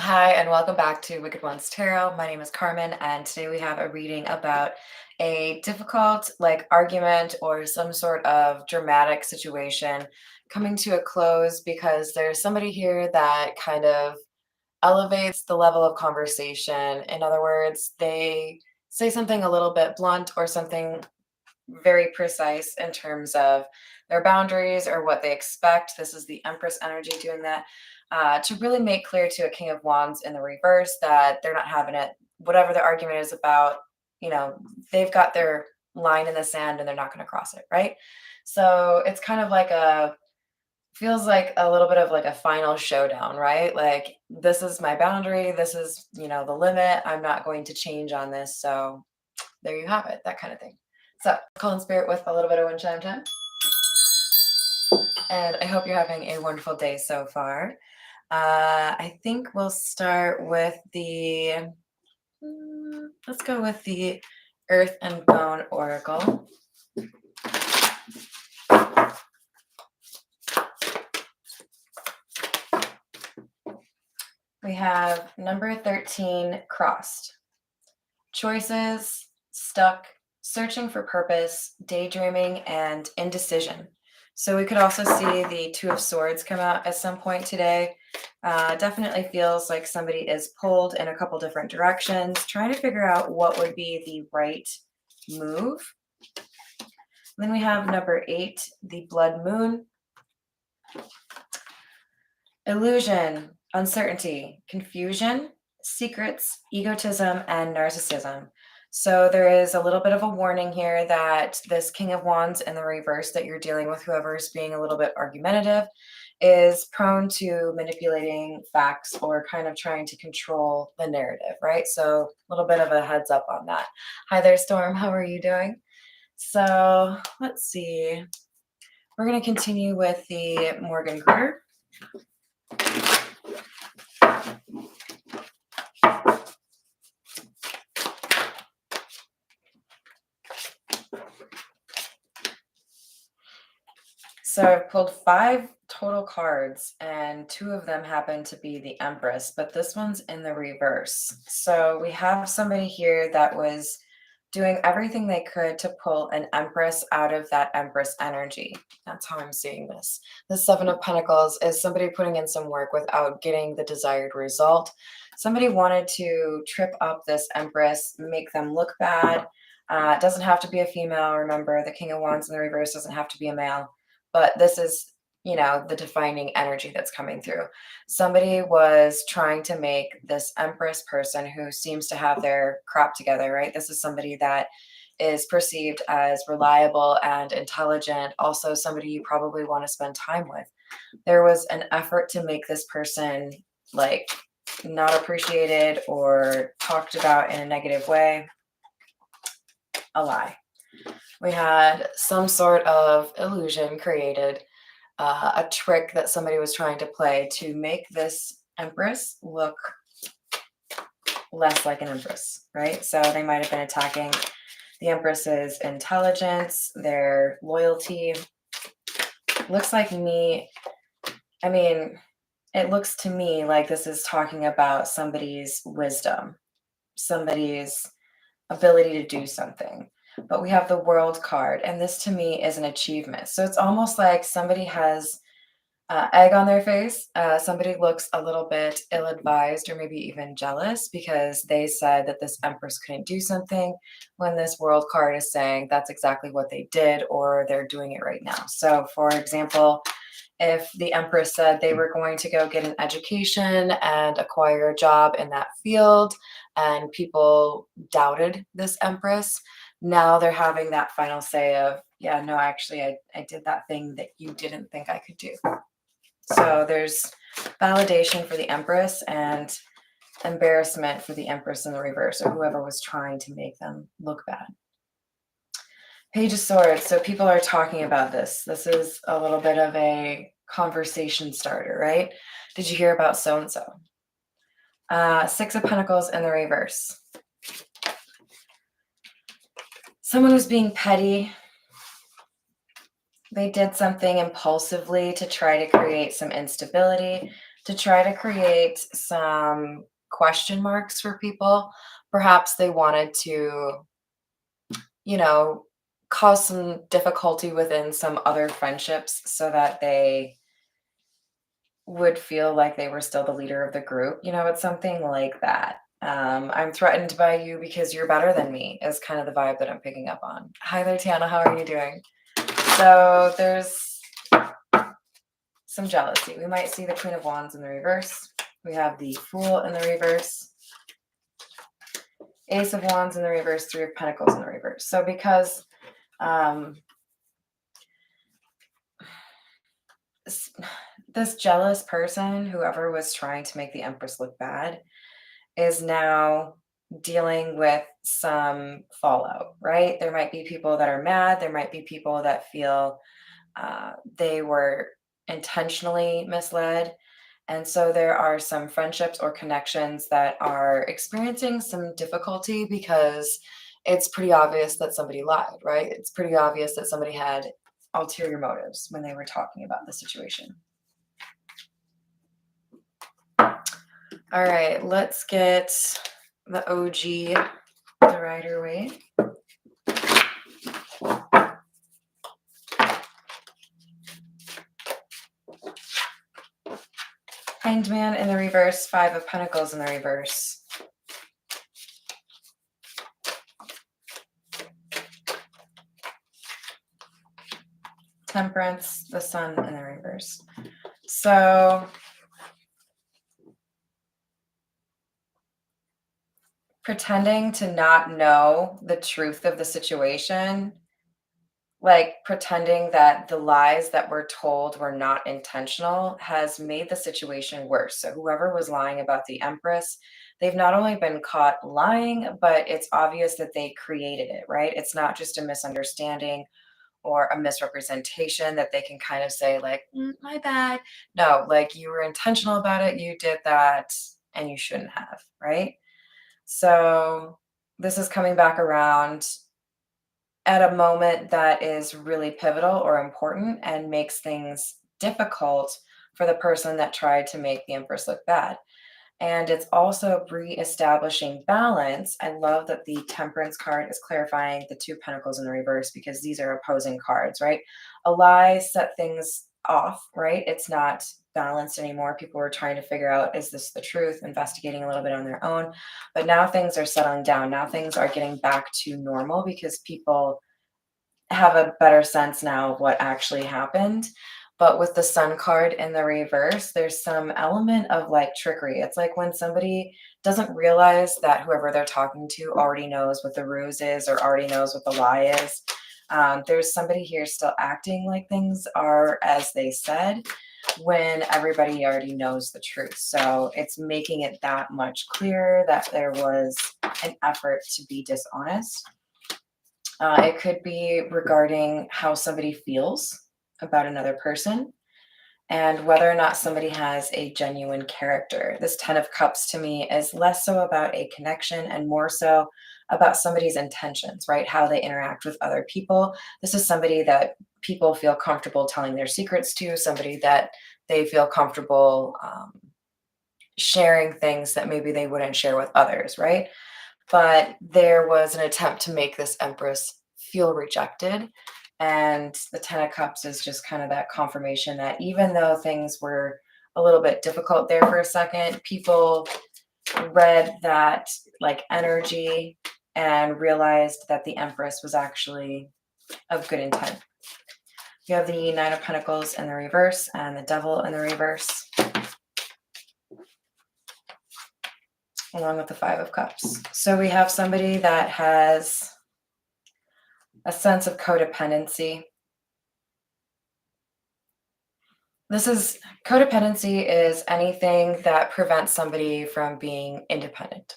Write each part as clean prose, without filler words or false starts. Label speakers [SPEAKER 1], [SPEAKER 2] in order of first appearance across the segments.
[SPEAKER 1] Hi, and welcome back to Wicked Ones Tarot. My name is Carmen, and today we have a reading about a difficult, argument or some sort of dramatic situation coming to a close because there's somebody here that kind of elevates the level of conversation. In other words, they say something a little bit blunt or something very precise in terms of their boundaries or what they expect. This is the Empress energy doing that to really make clear to a King of Wands in the reverse that they're not having it. Whatever the argument is about, you know, they've got their line in the sand and they're not going to cross it, right? So it's kind of like feels like a little bit of like a final showdown, right? Like, this is my boundary. This is, the limit. I'm not going to change on this. So there you have it, that kind of thing. So, call in spirit with a little bit of wind chime time. And I hope you're having a wonderful day so far. I think we'll start with let's go with the Earth and Bone Oracle. We have number 13 crossed. Choices, stuck, searching for purpose, daydreaming, and indecision. So we could also see the Two of Swords come out at some point today. Definitely feels like somebody is pulled in a couple different directions, trying to figure out what would be the right move. Then we have number 8, the Blood Moon. Illusion, uncertainty, confusion, secrets, egotism, and narcissism. So there is a little bit of a warning here that this King of Wands in the reverse that you're dealing with, whoever is being a little bit argumentative, is prone to manipulating facts or kind of trying to control the narrative, right? So a little bit of a heads up on that. Hi there, Storm. How are you doing? So let's see. We're going to continue with the Morgan Critter. So I've pulled 5 total cards, and 2 of them happen to be the Empress, but this one's in the reverse. So we have somebody here that was doing everything they could to pull an Empress out of that Empress energy. That's how I'm seeing this. The 7 of Pentacles is somebody putting in some work without getting the desired result. Somebody wanted to trip up this Empress, make them look bad. It doesn't have to be a female. Remember, the King of Wands in the reverse doesn't have to be a male. But this is, the defining energy that's coming through. Somebody was trying to make this Empress person who seems to have their crap together, right? This is somebody that is perceived as reliable and intelligent, also somebody you probably want to spend time with. There was an effort to make this person not appreciated or talked about in a negative way. A lie. We had some sort of illusion created, a trick that somebody was trying to play to make this Empress look less like an Empress, right? So they might have been attacking the Empress's intelligence, their loyalty. Looks like it looks to me like this is talking about somebody's wisdom, somebody's ability to do something. But we have the World card, and this to me is an achievement. So it's almost like somebody has egg on their face. Somebody looks a little bit ill-advised or maybe even jealous because they said that this Empress couldn't do something when this World card is saying that's exactly what they did or they're doing it right now. So for example, if the Empress said they were going to go get an education and acquire a job in that field and people doubted this Empress, now they're having that final say of, yeah, no, actually, I did that thing that you didn't think I could do. So there's validation for the Empress and embarrassment for the Empress in the reverse, or whoever was trying to make them look bad. Page of Swords. So people are talking about this. This is a little bit of a conversation starter, right? Did you hear about so-and-so? 6 of Pentacles in the reverse. Someone was being petty. They did something impulsively to try to create some instability. to try to create some question marks for people. Perhaps they wanted to, you know, cause some difficulty within some other friendships so that they would feel like they were still the leader of the group. It's something like that. I'm threatened by you because you're better than me, is kind of the vibe that I'm picking up on. Hi there, Tiana. How are you doing? So there's some jealousy. We might see the Queen of Wands in the reverse. We have the Fool in the reverse. Ace of Wands in the reverse. Three of Pentacles in the reverse. So because this jealous person, whoever was trying to make the Empress look bad, is now dealing with some fallout, right? There might be people that are mad. There might be people that feel they were intentionally misled. And so there are some friendships or connections that are experiencing some difficulty because it's pretty obvious that somebody lied, right? It's pretty obvious that somebody had ulterior motives when they were talking about the situation. All right, let's get the OG, the Rider-Waite. Hanged Man in the reverse, Five of Pentacles in the reverse. Temperance, the Sun in the reverse. So pretending to not know the truth of the situation, like pretending that the lies that were told were not intentional, has made the situation worse. So whoever was lying about the Empress, they've not only been caught lying, but it's obvious that they created it, right? It's not just a misunderstanding or a misrepresentation that they can kind of say like, my bad. No, like you were intentional about it. You did that and you shouldn't have, right? So this is coming back around at a moment that is really pivotal or important and makes things difficult for the person that tried to make the Empress look bad. And it's also re-establishing balance. I love that the Temperance card is clarifying the Two of Pentacles in the reverse because these are opposing cards, right? A lie set things off, right? It's not balanced anymore. People were trying to figure out, is this the truth? Investigating a little bit on their own. But now things are settling down. Now things are getting back to normal because people have a better sense now of what actually happened. But with the Sun card in the reverse, there's some element of like trickery. It's like when somebody doesn't realize that whoever they're talking to already knows what the ruse is or already knows what the lie is. There's somebody here still acting like things are as they said when everybody already knows the truth. So it's making it that much clearer that there was an effort to be dishonest. It could be regarding how somebody feels about another person and whether or not somebody has a genuine character. This 10 of Cups to me is less so about a connection and more so about somebody's intentions, right? How they interact with other people. This is somebody that people feel comfortable telling their secrets to, somebody that they feel comfortable sharing things that maybe they wouldn't share with others, right? But there was an attempt to make this Empress feel rejected. And the Ten of Cups is just kind of that confirmation that even though things were a little bit difficult there for a second, people read that like energy and realized that the Empress was actually of good intent. You have the Nine of Pentacles in the reverse and the Devil in the reverse, along with the Five of Cups. So we have somebody that has a sense of codependency. Codependency is anything that prevents somebody from being independent,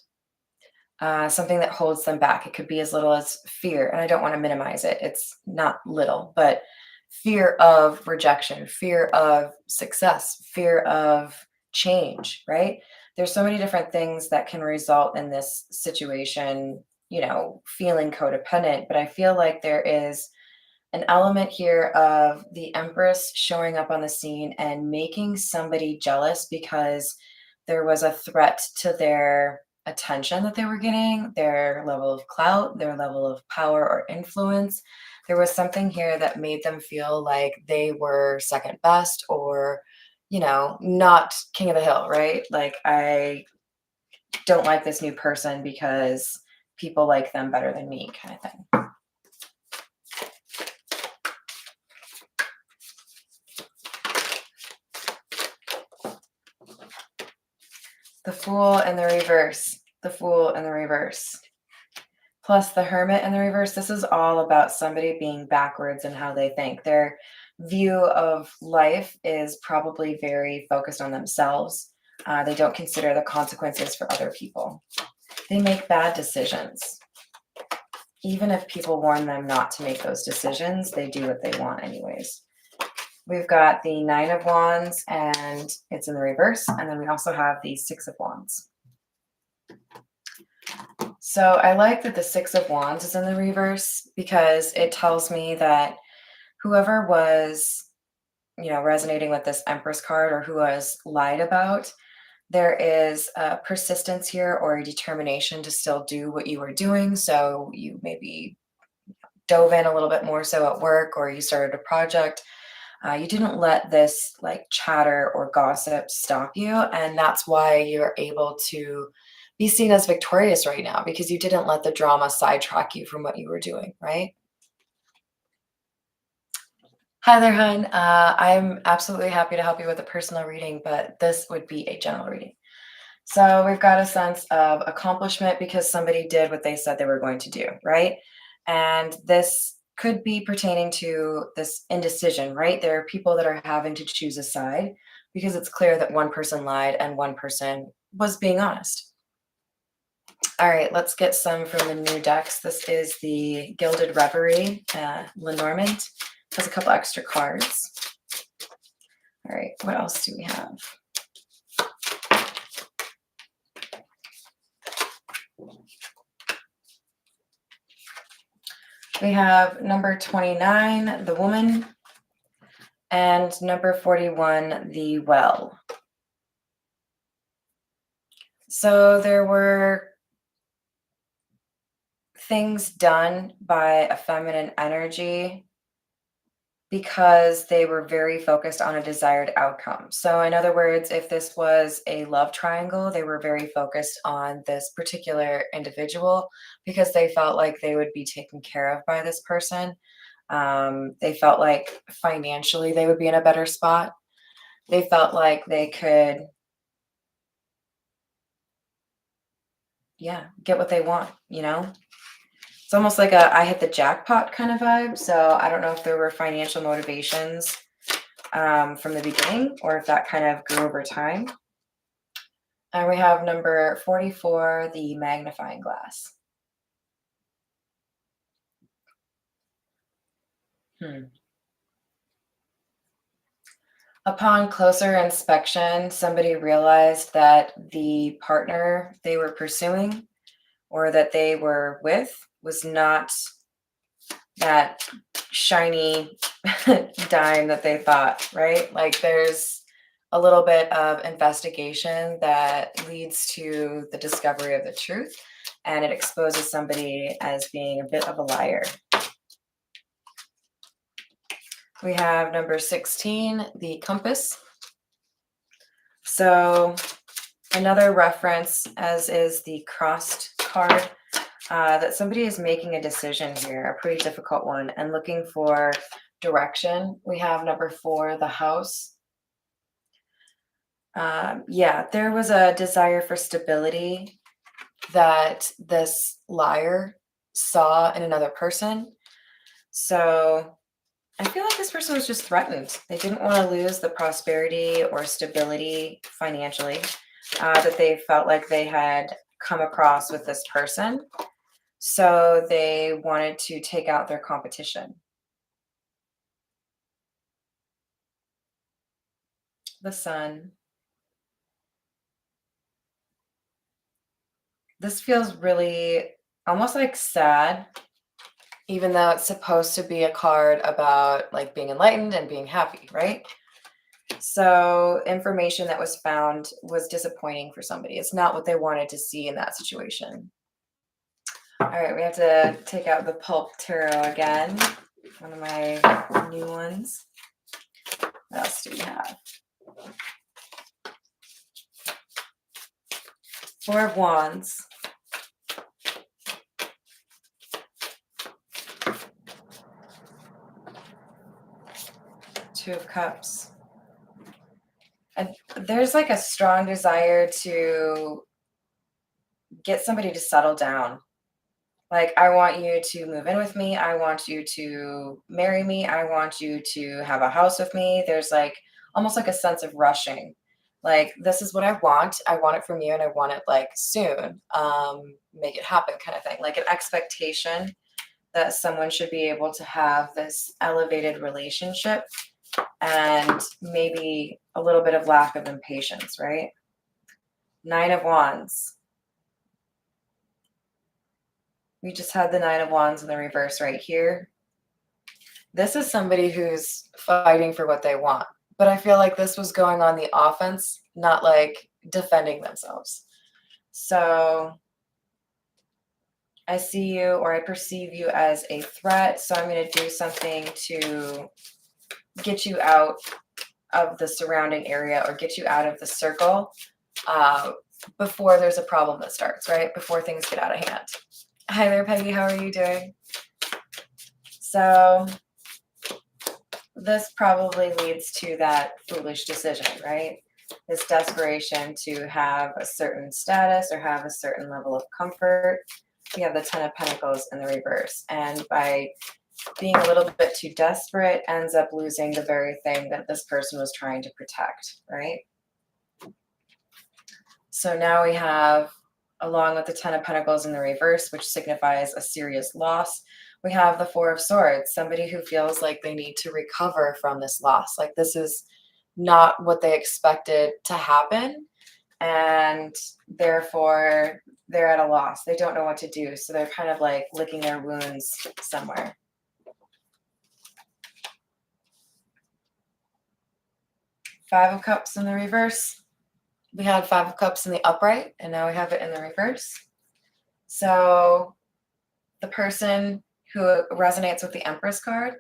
[SPEAKER 1] something that holds them back. It could be as little as fear, and I don't want to minimize it. It's not little, but fear of rejection, fear of success, fear of change, right? There's so many different things that can result in this situation, feeling codependent, but I feel like there is an element here of the Empress showing up on the scene and making somebody jealous because there was a threat to their attention that they were getting, their level of clout, their level of power or influence. There was something here that made them feel like they were second best or, not king of the hill, right? Like, I don't like this new person because people like them better than me, kind of thing. The Fool in the reverse. The Fool in the reverse. Plus the Hermit in the reverse. This is all about somebody being backwards in how they think. Their view of life is probably very focused on themselves. They don't consider the consequences for other people. They make bad decisions. Even if people warn them not to make those decisions, they do what they want anyways. We've got the Nine of Wands, and it's in the reverse. And then we also have the Six of Wands. So I like that the Six of Wands is in the reverse because it tells me that whoever was, resonating with this Empress card or who was lied about, there is a persistence here or a determination to still do what you were doing. So you maybe dove in a little bit more so at work, or you started a project. You didn't let this like chatter or gossip stop you. And that's why you're able to be seen as victorious right now, because you didn't let the drama sidetrack you from what you were doing, right? Hi there, hun. I'm absolutely happy to help you with a personal reading, but this would be a general reading. So we've got a sense of accomplishment because somebody did what they said they were going to do, right? And this could be pertaining to this indecision, right? There are people that are having to choose a side because it's clear that one person lied and one person was being honest. All right, let's get some from the new decks. This is the Gilded Reverie, Lenormand. Has a couple extra cards. All right, what else do we have? We have number 29, the Woman, and number 41, the Well. So there were things done by a feminine energy because they were very focused on a desired outcome. So in other words, if this was a love triangle, they were very focused on this particular individual because they felt like they would be taken care of by this person. They felt like financially they would be in a better spot. They felt like they could, get what they want, It's almost like a I hit the jackpot kind of vibe. So I don't know if there were financial motivations from the beginning or if that kind of grew over time. And we have number 44, the magnifying glass. Upon closer inspection, somebody realized that the partner they were pursuing or that they were with was not that shiny dime that they thought, right? Like there's a little bit of investigation that leads to the discovery of the truth, and it exposes somebody as being a bit of a liar. We have number 16, the compass. So another reference, as is the crossed card, that somebody is making a decision here, a pretty difficult one, and looking for direction. We have number 4, the house. There was a desire for stability that this liar saw in another person. So I feel like this person was just threatened. They didn't want to lose the prosperity or stability financially that they felt like they had come across with this person. So they wanted to take out their competition. The Sun. This feels really almost like sad even though it's supposed to be a card about like being enlightened and being happy, right? So information that was found was disappointing for somebody. It's not what they wanted to see in that situation. All right, we have to take out the Pulp Tarot again. One of my new ones. What else do we have? Four of Wands. Two of Cups. And there's like a strong desire to get somebody to settle down. Like, I want you to move in with me. I want you to marry me. I want you to have a house with me. There's like almost like a sense of rushing. Like, this is what I want. I want it from you and I want it like soon. Make it happen kind of thing. Like an expectation that someone should be able to have this elevated relationship and maybe a little bit of lack of impatience, right? Nine of Wands. We just had the Nine of Wands in the reverse right here. This is somebody who's fighting for what they want. But I feel like this was going on the offense, not like defending themselves. So I see you, or I perceive you as a threat. So I'm going to do something to get you out of the surrounding area or get you out of the circle before there's a problem that starts, right? Before things get out of hand. Hi there, Peggy. How are you doing? So this probably leads to that foolish decision, right? This desperation to have a certain status or have a certain level of comfort. We have the Ten of Pentacles in the reverse. And by being a little bit too desperate, ends up losing the very thing that this person was trying to protect, right? So now we have, along with the Ten of Pentacles in the reverse, which signifies a serious loss, we have the Four of Swords, somebody who feels like they need to recover from this loss. Like this is not what they expected to happen. And therefore, they're at a loss. They don't know what to do. So they're kind of like licking their wounds somewhere. Five of Cups in the reverse. We had Five of Cups in the upright, and now we have it in the reverse. So the person who resonates with the Empress card,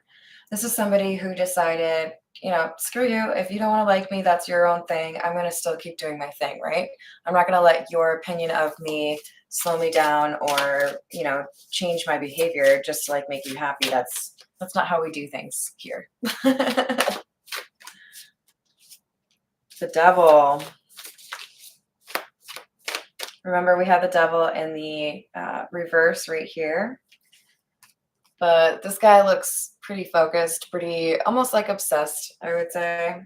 [SPEAKER 1] this is somebody who decided, you know, screw you. If you don't want to like me, that's your own thing. I'm going to still keep doing my thing, right? I'm not going to let your opinion of me slow me down or, you know, change my behavior just to like make you happy. That's not how we do things here. The Devil. Remember, we have the Devil in the reverse right here. But this guy looks pretty focused, pretty almost like obsessed, I would say.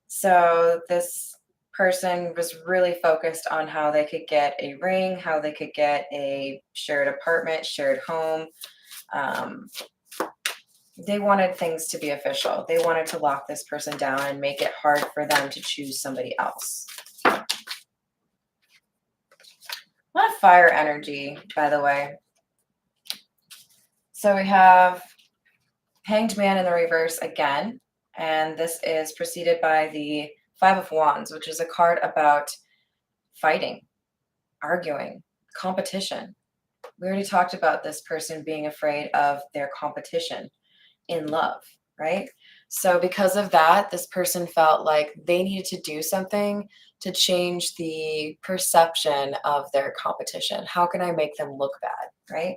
[SPEAKER 1] So this person was really focused on how they could get a ring, how they could get a shared apartment, shared home. They wanted things to be official. They wanted to lock this person down and make it hard for them to choose somebody else. A lot of fire energy, by the way. So we have Hanged Man in the reverse again, and this is preceded by the Five of Wands, which is a card about fighting, arguing, competition. We already talked about this person being afraid of their competition in love, right? So because of that, this person felt like they needed to do something to change the perception of their competition. How can I make them look bad, right?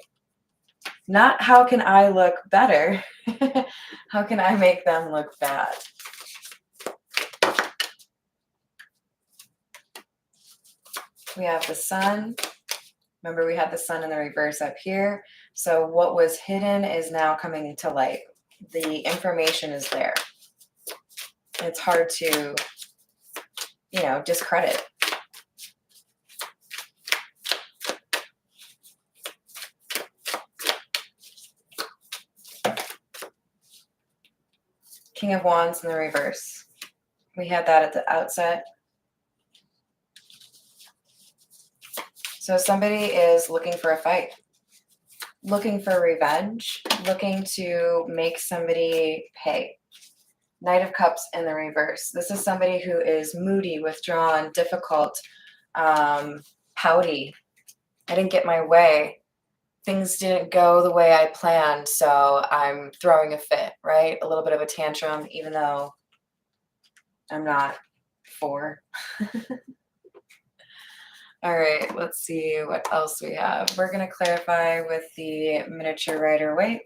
[SPEAKER 1] Not how can I look better? How can I make them look bad? We have the Sun. Remember, we had the Sun in the reverse up here. So what was hidden is now coming to light. The information is there. It's hard to, you know, discredit. King of Wands in the reverse. We had that at the outset. So somebody is looking for a fight. looking for revenge, looking to make somebody pay. Knight of Cups in the reverse. This is somebody who is moody, withdrawn, difficult, pouty. I didn't get my way. Things didn't go the way I planned, so I'm throwing a fit, right? A little bit of a tantrum, even though I'm not 4. All right, let's see what else we have. We're going to clarify with the miniature Rider-Waite.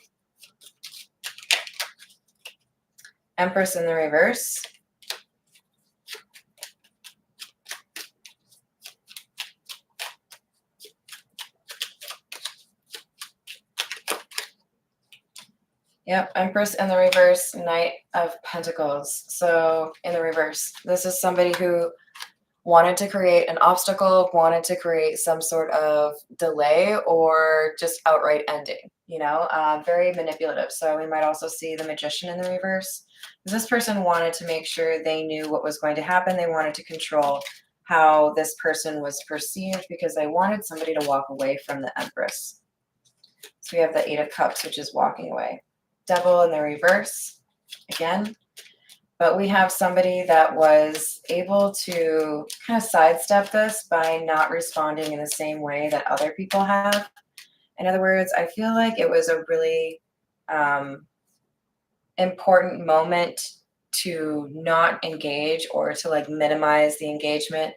[SPEAKER 1] Empress in the reverse. Yep, Empress in the reverse, Knight of Pentacles. So in the reverse, this is somebody who wanted to create an obstacle, wanted to create some sort of delay or just outright ending, very manipulative. So we might also see the Magician in the reverse. This person wanted to make sure they knew what was going to happen. They wanted to control how this person was perceived because they wanted somebody to walk away from the Empress. So we have the 8 of Cups, which is walking away. Devil in the reverse again. But we have somebody that was able to kind of sidestep this by not responding in the same way that other people have. In other words, I feel like it was a really important moment to not engage or to like minimize the engagement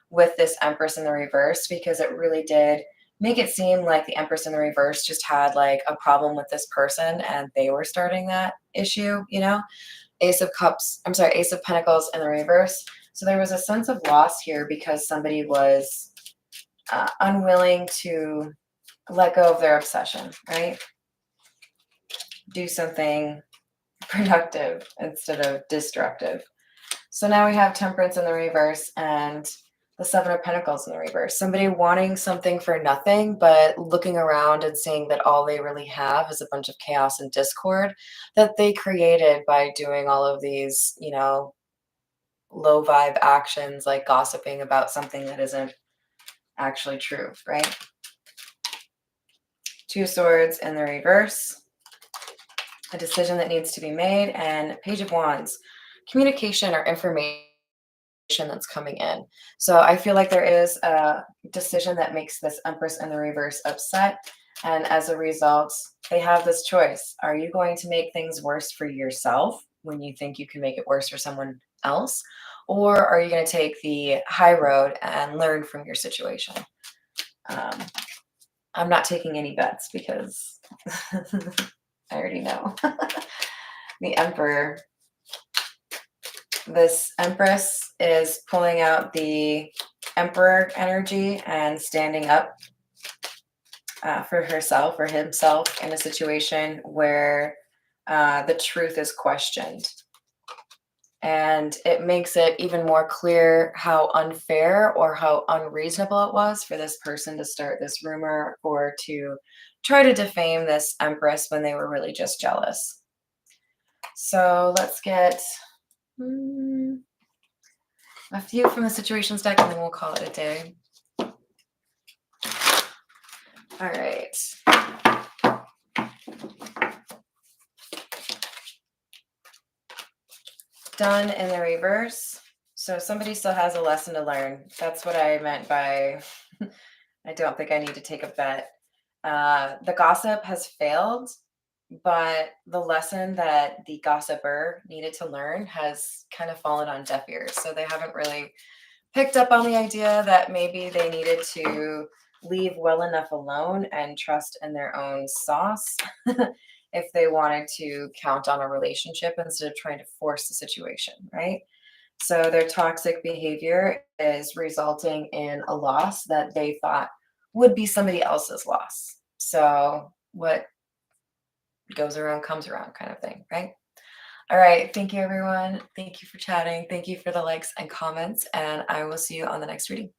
[SPEAKER 1] with this Empress in the reverse, because it really did make it seem like the Empress in the reverse just had like a problem with this person and they were starting that issue, Ace of Pentacles in the reverse. So there was a sense of loss here because somebody was unwilling to let go of their obsession, right? Do something productive instead of destructive. So now we have Temperance in the reverse and the 7 of Pentacles in the reverse. Somebody wanting something for nothing, but looking around and seeing that all they really have is a bunch of chaos and discord that they created by doing all of these, low vibe actions like gossiping about something that isn't actually true, right? 2 Swords in the reverse. A decision that needs to be made, and Page of Wands. Communication or information that's coming in. So I feel like there is a decision that makes this Empress in the reverse upset. And as a result, they have this choice. Are you going to make things worse for yourself when you think you can make it worse for someone else? Or are you going to take the high road and learn from your situation? I'm not taking any bets because I already know. The Emperor. This Empress is pulling out the Emperor energy and standing up for herself or himself in a situation where the truth is questioned. And it makes it even more clear how unfair or how unreasonable it was for this person to start this rumor or to try to defame this Empress when they were really just jealous. So let's get a few from the situations deck and then we'll call it a day. All right. Done in the reverse. So somebody still has a lesson to learn. That's what I meant by I don't think I need to take a bet. The gossip has failed, but the lesson that the gossiper needed to learn has kind of fallen on deaf ears. So they haven't really picked up on the idea that maybe they needed to leave well enough alone and trust in their own sauce if they wanted to count on a relationship instead of trying to force the situation, right? So their toxic behavior is resulting in a loss that they thought would be somebody else's loss. So what goes around comes around kind of thing, right? All right. Thank you, everyone. Thank you for chatting. Thank you for the likes and comments, and I will see you on the next reading.